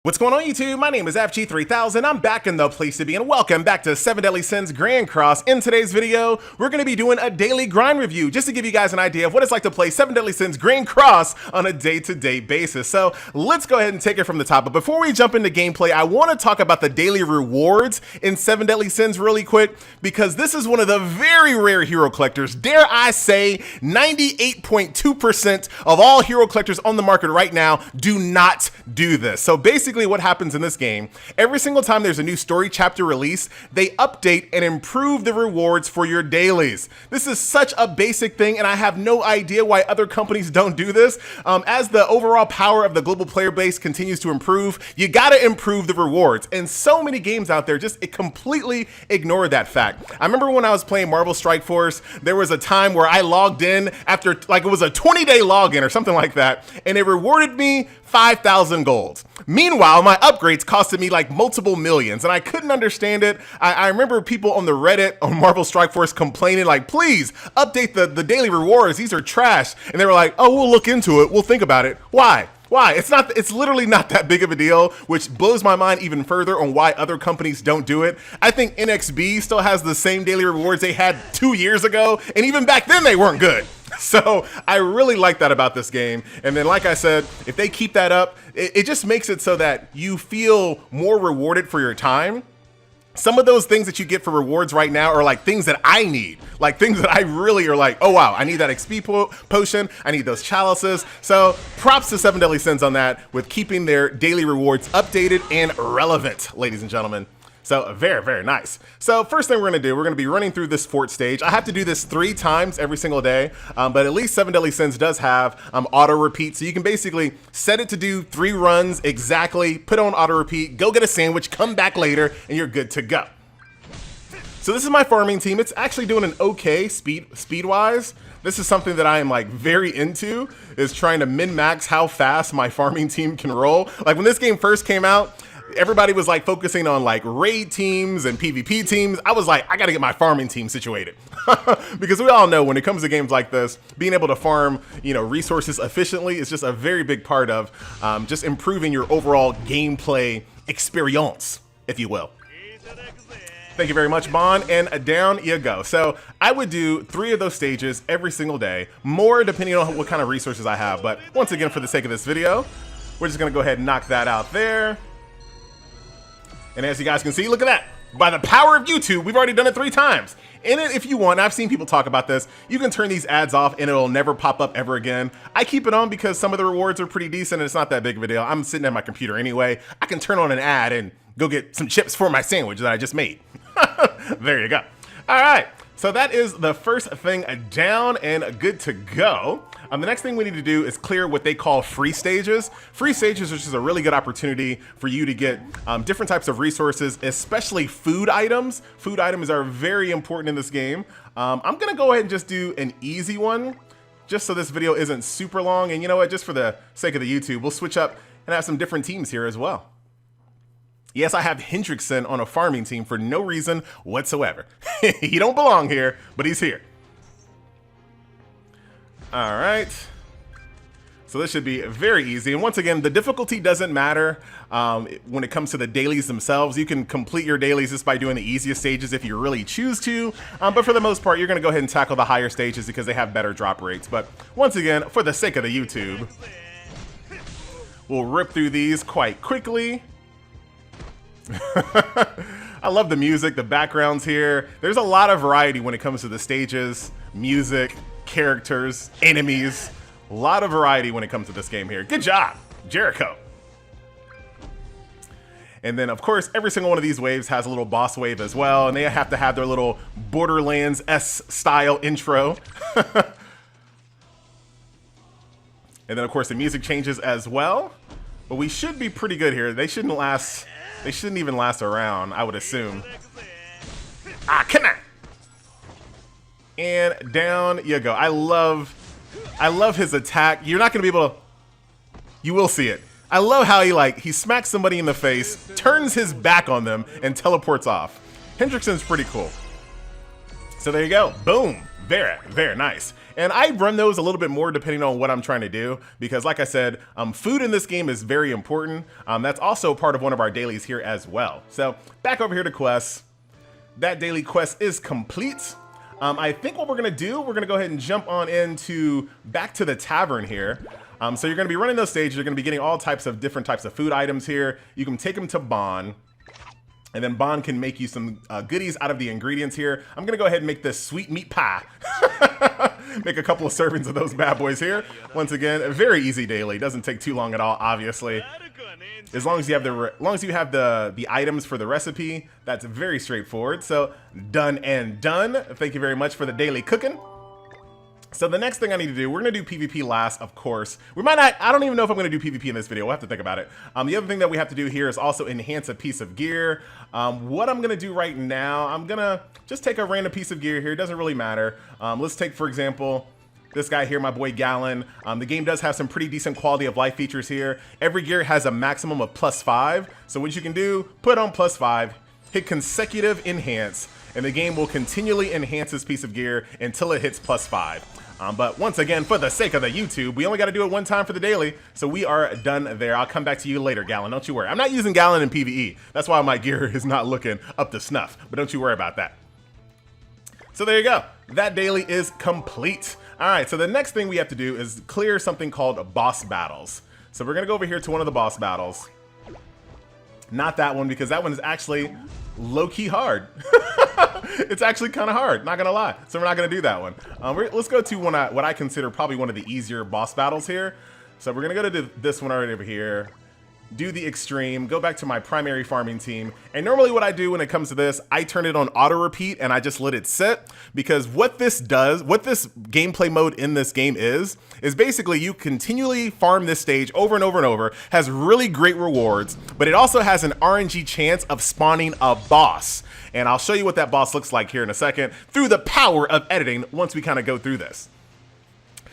What's going on YouTube? My name is FG3000. I'm back in the place to be and welcome back to 7 Deadly Sins Grand Cross. In today's video, we're going to be doing a daily grind review just to give you guys an idea of what it's like to play 7 Deadly Sins Grand Cross on a day-to-day basis. So let's go ahead and take it from the top. But before we jump into gameplay, I want to talk about the daily rewards in 7 Deadly Sins really quick because this is one of the very rare hero collectors. Dare I say 98.2% of all hero collectors on the market right now do not do this. So basically what happens in this game, every single time there's a new story chapter release, they update and improve the rewards for your dailies. This is such a basic thing and I have no idea why other companies don't do this. As the overall power of the global player base continues to improve, you gotta improve the rewards. And so many games out there just completely ignore that fact. I remember when I was playing Marvel Strike Force, there was a time where I logged in after like it was a 20-day login or something like that, and it rewarded me 5,000 gold. Meanwhile, my upgrades costed me like multiple millions and I couldn't understand it. I remember people on the Reddit on Marvel Strike Force complaining like, please update the daily rewards. These are trash. And they were like, oh, we'll look into it. We'll think about it. Why? Why? It's literally not that big of a deal, which blows my mind even further on why other companies don't do it. I think NXB still has the same daily rewards they had 2 years ago, and even back then they weren't good. So I really like that about this game. And then like I said, if they keep that up, it just makes it so that you feel more rewarded for your time. Some of those things that you get for rewards right now are like things that I need, like things that I really are like, oh wow, I need that XP potion, I need those chalices. So props to 7 Deadly Sins on that with keeping their daily rewards updated and relevant, ladies and gentlemen. So very, very nice. So first thing we're gonna do, we're gonna be running through this fort stage. I have to do this 3 times every single day, but at least 7 Deadly Sins does have auto repeat. So you can basically set it to do 3 runs exactly, put on auto repeat, go get a sandwich, come back later, and you're good to go. So this is my farming team. It's actually doing an okay speed-wise. This is something that I am like very into, is trying to min-max how fast my farming team can roll. Like when this game first came out, everybody was like focusing on like raid teams and PvP teams. I was like, I gotta get my farming team situated. Because we all know when it comes to games like this, being able to farm, resources efficiently is just a very big part of just improving your overall gameplay experience, if you will. Thank you very much, Bond, and down you go. So I would do 3 of those stages every single day, more depending on what kind of resources I have. But once again, for the sake of this video, we're just gonna go ahead and knock that out there. And as you guys can see, look at that. By the power of YouTube, we've already done it 3 times. In it, if you want, I've seen people talk about this, you can turn these ads off and it'll never pop up ever again. I keep it on because some of the rewards are pretty decent and it's not that big of a deal. I'm sitting at my computer anyway. I can turn on an ad and go get some chips for my sandwich that I just made. There you go. All right, so that is the first thing down and good to go. The next thing we need to do is clear what they call free stages. Free stages, which is a really good opportunity for you to get different types of resources, especially food items. Food items are very important in this game. I'm gonna go ahead and just do an easy one, just so this video isn't super long. And you know what, just for the sake of the YouTube, we'll switch up and have some different teams here as well. Yes, I have Hendrickson on a farming team for no reason whatsoever. He don't belong here, but he's here. All right, so this should be very easy. And once again, the difficulty doesn't matter when it comes to the dailies themselves. You can complete your dailies just by doing the easiest stages if you really choose to. But for the most part, you're gonna go ahead and tackle the higher stages because they have better drop rates. But once again, for the sake of the YouTube, we'll rip through these quite quickly. I love the music, the backgrounds here. There's a lot of variety when it comes to the stages, music, characters, enemies, a lot of variety when it comes to this game here. Good job, Jericho. And then of course, every single one of these waves has a little boss wave as well, and they have to have their little Borderlands-esque style intro. And then of course the music changes as well, but we should be pretty good here. They shouldn't even last around, I would assume. Ah, come on. And down you go. I love his attack. You're not gonna be able to, you will see it. I love how he smacks somebody in the face, turns his back on them, and teleports off. Hendrickson's pretty cool. So there you go. Boom. Very, very nice. And I run those a little bit more depending on what I'm trying to do, because like I said, food in this game is very important. That's also part of one of our dailies here as well. So back over here to quests. That daily quest is complete. I think what we're gonna do, we're gonna go ahead and jump on into back to the tavern here. So you're gonna be running those stages. You're gonna be getting all types of different types of food items here. You can take them to Bon, and then Bon can make you some goodies out of the ingredients here. I'm gonna go ahead and make this sweet meat pie. Make a couple of servings of those bad boys here. Once again, a very easy daily. Doesn't take too long at all, obviously. As long as you have the items for the recipe, that's very straightforward. So done and done. Thank you very much for the daily cooking. So the next thing I need to do, we're gonna do PvP last, of course. We might not, I don't even know if I'm gonna do PvP in this video. We'll have to think about it. The other thing that we have to do here is also enhance a piece of gear. What I'm gonna do right now, I'm gonna just take a random piece of gear here. It doesn't really matter. Let's take, for example, this guy here, my boy Gallon. The game does have some pretty decent quality of life features here. Every gear has a maximum of +5. So what you can do, put on +5, hit consecutive enhance, and the game will continually enhance this piece of gear until it hits +5. But once again, for the sake of the YouTube, we only got to do it one time for the daily, so we are done there. I'll come back to you later, Gallon. Don't you worry. I'm not using Gallon in PvE. That's why my gear is not looking up to snuff, but don't you worry about that. So there you go. That daily is complete. All right, so the next thing we have to do is clear something called boss battles. So we're going to go over here to one of the boss battles. Not that one, because that one is actually low-key hard. It's actually kind of hard, not gonna lie. So we're not gonna do that one. Let's go to what I consider probably one of the easier boss battles here. So we're gonna go to this one right over here. Do the extreme, go back to my primary farming team. And normally what I do when it comes to this, I turn it on auto repeat and I just let it sit, because what this does, what this gameplay mode in this game is basically you continually farm this stage over and over and over, has really great rewards, but it also has an RNG chance of spawning a boss. And I'll show you what that boss looks like here in a second through the power of editing once we kind of go through this.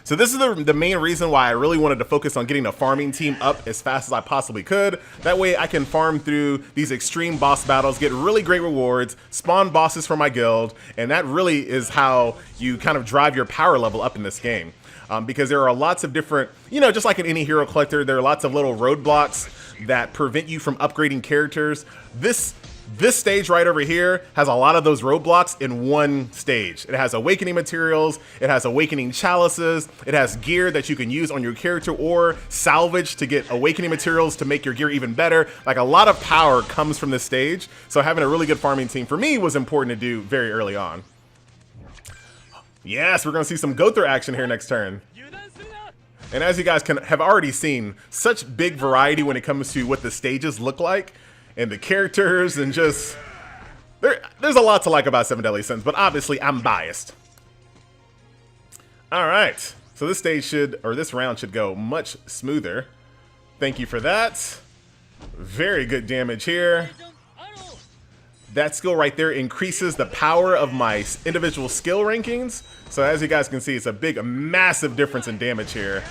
So this is the main reason why I really wanted to focus on getting a farming team up as fast as I possibly could. That way I can farm through these extreme boss battles, get really great rewards, spawn bosses for my guild, and that really is how you kind of drive your power level up in this game. Because there are lots of different, you know, just like in any hero collector, there are lots of little roadblocks that prevent you from upgrading characters. This stage right over here has a lot of those roadblocks in one stage. It has awakening materials, it has awakening chalices, it has gear that you can use on your character or salvage to get awakening materials to make your gear even better. Like, a lot of power comes from this stage, so having a really good farming team for me was important to do very early on. Yes, we're gonna see some Gowther action here next turn. And as you guys have already seen, such big variety when it comes to what the stages look like. And the characters, and just there's a lot to like about 7 Deadly Sins, but obviously I'm biased. All right, so this stage this round should go much smoother. Thank you for that. Very good damage here. That skill right there increases the power of my individual skill rankings. So as you guys can see, it's a big, massive difference in damage here.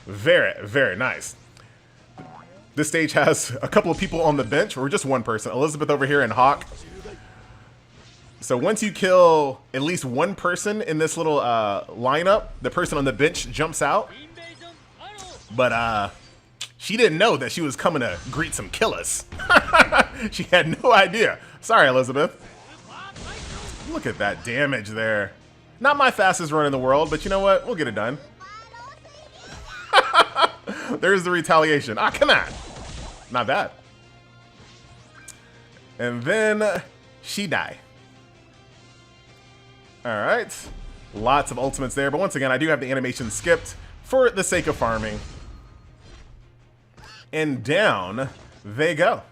Very, very nice. This stage has a couple of people on the bench, or just one person, Elizabeth over here and Hawk. So once you kill at least one person in this little lineup, the person on the bench jumps out. But she didn't know that she was coming to greet some killers. She had no idea. Sorry, Elizabeth. Look at that damage there. Not my fastest run in the world, but you know what? We'll get it done. There's the retaliation. Ah, come on. Not bad. And then she died. All right. Lots of ultimates there, but once again, I do have the animation skipped for the sake of farming. And down they go.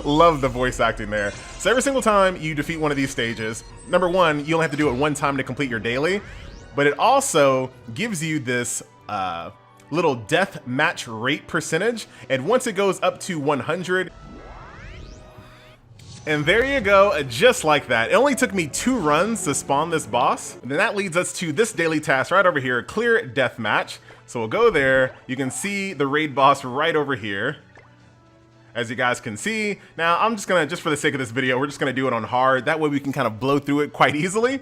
Love the voice acting there. So every single time you defeat one of these stages, number one, you only have to do it one time to complete your daily, but it also gives you this little death match rate percentage, and once it goes up to 100, and there you go, just like that. It only took me 2 runs to spawn this boss, and then that leads us to this daily task right over here, clear death match. So we'll go there. You can see the raid boss right over here, as you guys can see. Now I'm just for the sake of this video, we're just gonna do it on hard. That way we can kind of blow through it quite easily.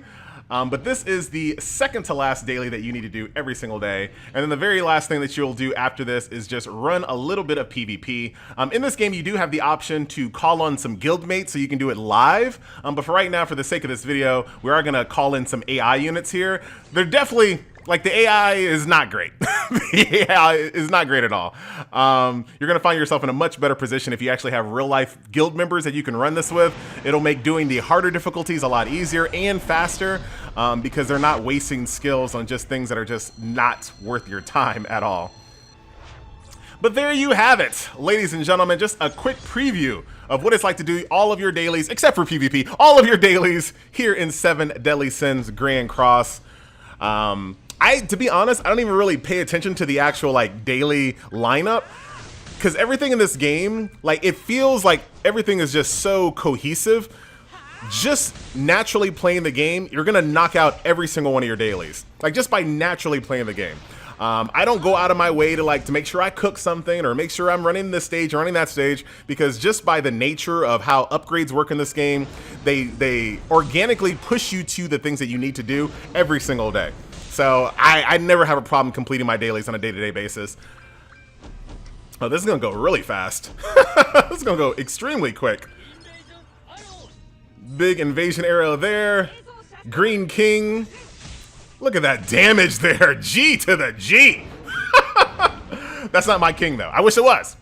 But this is the second to last daily that you need to do every single day. And then the very last thing that you'll do after this is just run a little bit of PvP. In this game, you do have the option to call on some guildmates so you can do it live. But for right now, for the sake of this video, we are gonna call in some AI units here. They're definitely, like, the AI is not great. The AI is not great at all. You're gonna find yourself in a much better position if you actually have real life guild members that you can run this with. It'll make doing the harder difficulties a lot easier and faster because they're not wasting skills on just things that are just not worth your time at all. But there you have it, ladies and gentlemen, just a quick preview of what it's like to do all of your dailies, except for PvP, all of your dailies here in 7 Deadly Sins Grand Cross. To be honest, I don't even really pay attention to the actual like daily lineup because everything in this game, like it feels like everything is just so cohesive. Just naturally playing the game, you're gonna knock out every single one of your dailies, like just by naturally playing the game. I don't go out of my way to make sure I cook something or make sure I'm running this stage or running that stage, because just by the nature of how upgrades work in this game, they organically push you to the things that you need to do every single day. So I never have a problem completing my dailies on a day-to-day basis. Oh, this is gonna go really fast. This is gonna go extremely quick. Big invasion arrow there. Green King. Look at that damage there. G to the G. That's not my king though. I wish it was.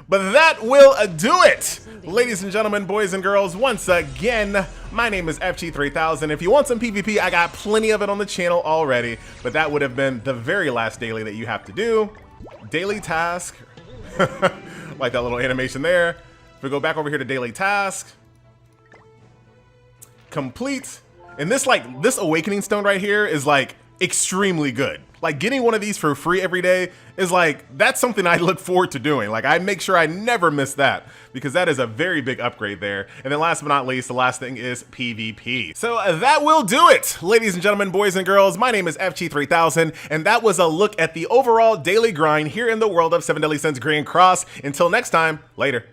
But that will do it. Ladies and gentlemen, boys and girls, once again, my name is FG3000. If you want some PvP, I got plenty of it on the channel already, but that would have been the very last daily that you have to do. Daily task. Like that little animation there. If we go back over here to daily task. Complete. And this awakening stone right here is like extremely good. Like getting one of these for free every day is like, that's something I look forward to doing. Like I make sure I never miss that because that is a very big upgrade there. And then last but not least, the last thing is PvP. So that will do it. Ladies and gentlemen, boys and girls, my name is FG3000 and that was a look at the overall daily grind here in the world of 7 Deadly Sins Grand Cross. Until next time, later.